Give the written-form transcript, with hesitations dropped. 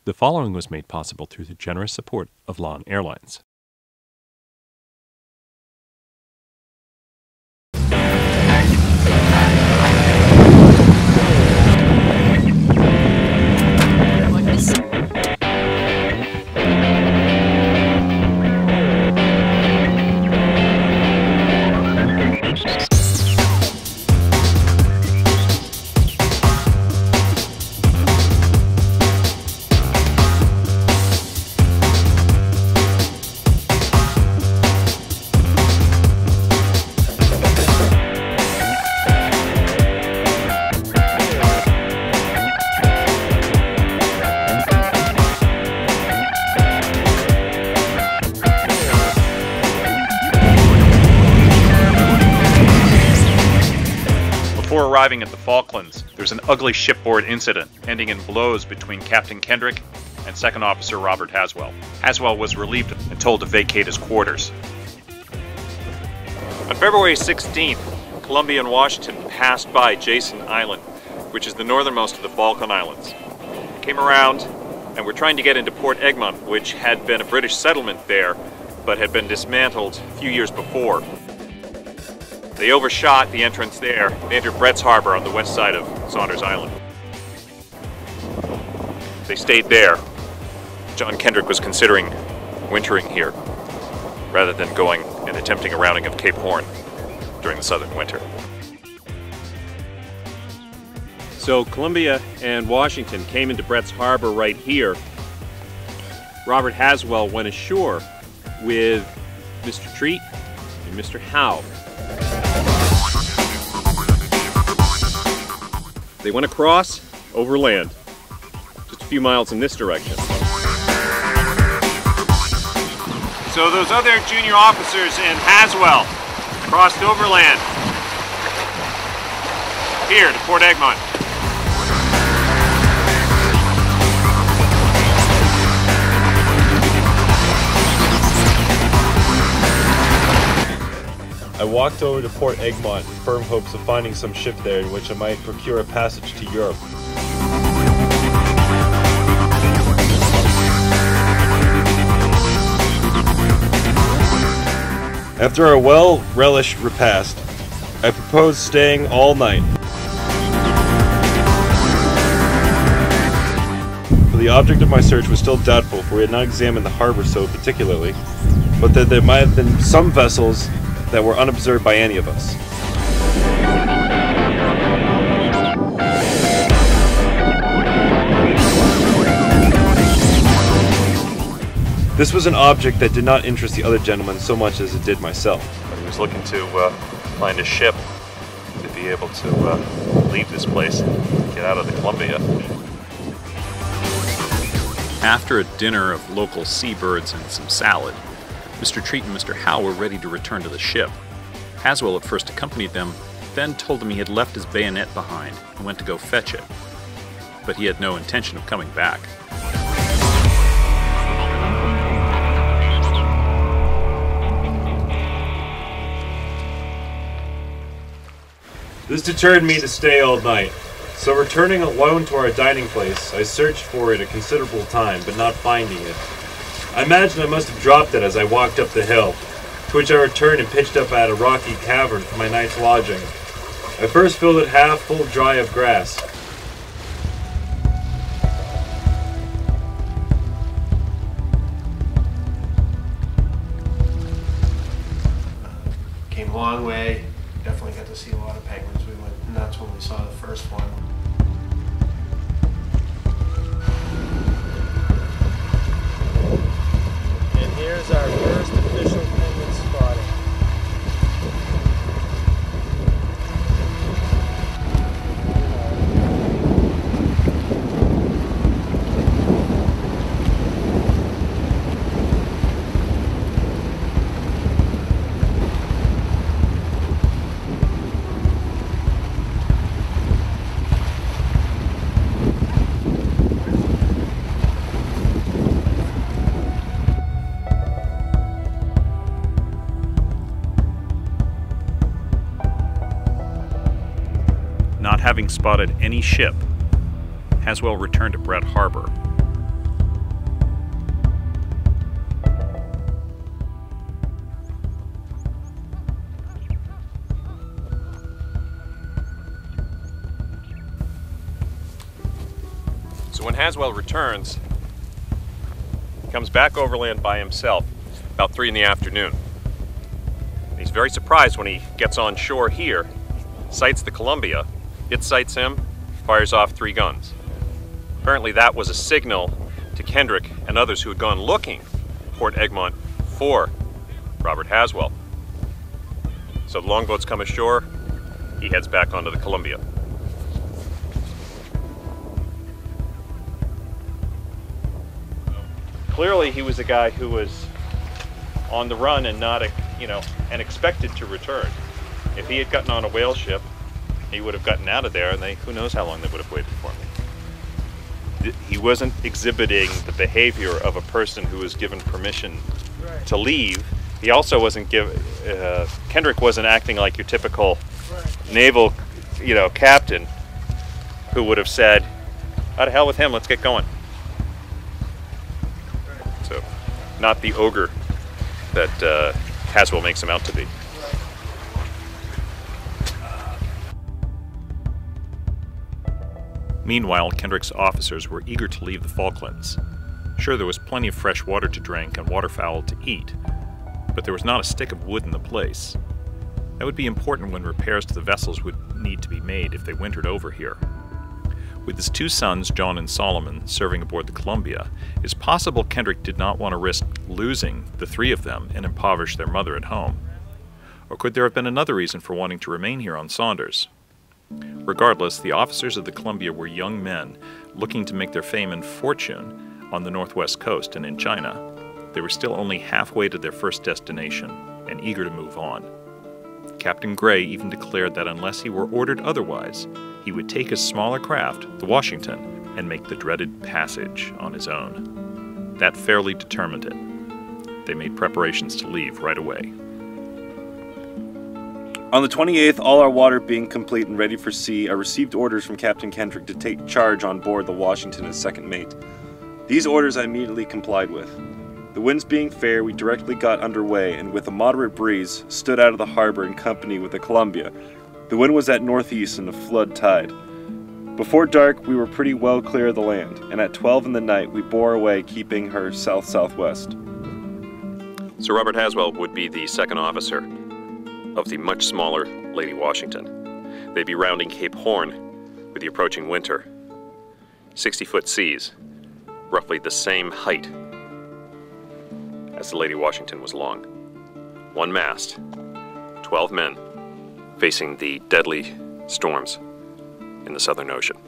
The following was made possible through the generous support of Lawn Airlines. Before arriving at the Falklands, there was an ugly shipboard incident, ending in blows between Captain Kendrick and Second Officer Robert Haswell. Haswell was relieved and told to vacate his quarters. On February 16th, Columbia and Washington passed by Jason Island, which is the northernmost of the Falkland Islands. Came around and were trying to get into Port Egmont, which had been a British settlement there, but had been dismantled a few years before. They overshot the entrance there. They entered Brett's Harbor on the west side of Saunders Island. They stayed there. John Kendrick was considering wintering here, rather than going and attempting a rounding of Cape Horn during the southern winter. So Columbia and Washington came into Brett's Harbor right here. Robert Haswell went ashore with Mr. Treat and Mr. Howe. They went across, overland, just a few miles in this direction. So those other junior officers and Haswell crossed overland here to Port Egmont. I walked over to Port Egmont in firm hopes of finding some ship there in which I might procure a passage to Europe. After a well-relished repast, I proposed staying all night. For the object of my search was still doubtful, for we had not examined the harbor so particularly, but that there might have been some vessels that were unobserved by any of us. This was an object that did not interest the other gentlemen so much as it did myself. He was looking to find a ship to be able to leave this place and get out of the Columbia. After a dinner of local seabirds and some salad, Mr. Treat and Mr. Howe were ready to return to the ship. Haswell at first accompanied them, then told them he had left his bayonet behind and went to go fetch it. But he had no intention of coming back. This deterred me to stay all night, so returning alone to our dining place, I searched for it a considerable time, but not finding it. I imagine I must have dropped it as I walked up the hill, to which I returned and pitched up at a rocky cavern for my night's lodging. I first filled it half full dry of grass. Came a long way, definitely got to see a lot of penguins. We went nuts when we saw the first one. Here's our first official penguin spotting. Not having spotted any ship, Haswell returned to Brett Harbor. Haswell returns, he comes back overland by himself about 3 in the afternoon. He's very surprised when he gets on shore here, sights the Columbia, it sights him, fires off 3 guns. Apparently that was a signal to Kendrick and others who had gone looking Port Egmont for Robert Haswell. So the longboats come ashore, he heads back onto the Columbia. Clearly he was a guy who was on the run and not, and expected to return. If he had gotten on a whale ship, he would have gotten out of there, and who knows how long they would have waited for him. He wasn't exhibiting the behavior of a person who was given permission to leave. He also wasn't Kendrick wasn't acting like your typical naval, captain who would have said, "Out of hell with him, let's get going." So, not the ogre that Haswell makes him out to be. Meanwhile, Kendrick's officers were eager to leave the Falklands. Sure, there was plenty of fresh water to drink and waterfowl to eat, but there was not a stick of wood in the place. That would be important when repairs to the vessels would need to be made if they wintered over here. With his 2 sons, John and Solomon, serving aboard the Columbia, it's possible Kendrick did not want to risk losing the 3 of them and impoverish their mother at home. Or could there have been another reason for wanting to remain here on Saunders? Regardless, the officers of the Columbia were young men looking to make their fame and fortune on the northwest coast and in China. They were still only halfway to their first destination and eager to move on. Captain Gray even declared that unless he were ordered otherwise, he would take his smaller craft, the Washington, and make the dreaded passage on his own. That fairly determined it. They made preparations to leave right away. On the 28th, all our water being complete and ready for sea, I received orders from Captain Kendrick to take charge on board the Washington as second mate. These orders I immediately complied with. The winds being fair, we directly got underway and with a moderate breeze, stood out of the harbor in company with the Columbia. The wind was at northeast and a flood tide. Before dark, we were pretty well clear of the land, and at 12 in the night, we bore away, keeping her south-southwest. So Robert Haswell would be the second officer of the much smaller Lady Washington. They'd be rounding Cape Horn with the approaching winter. 60-foot seas, roughly the same height as the Lady Washington was long. 1 mast, 12 men facing the deadly storms in the Southern Ocean.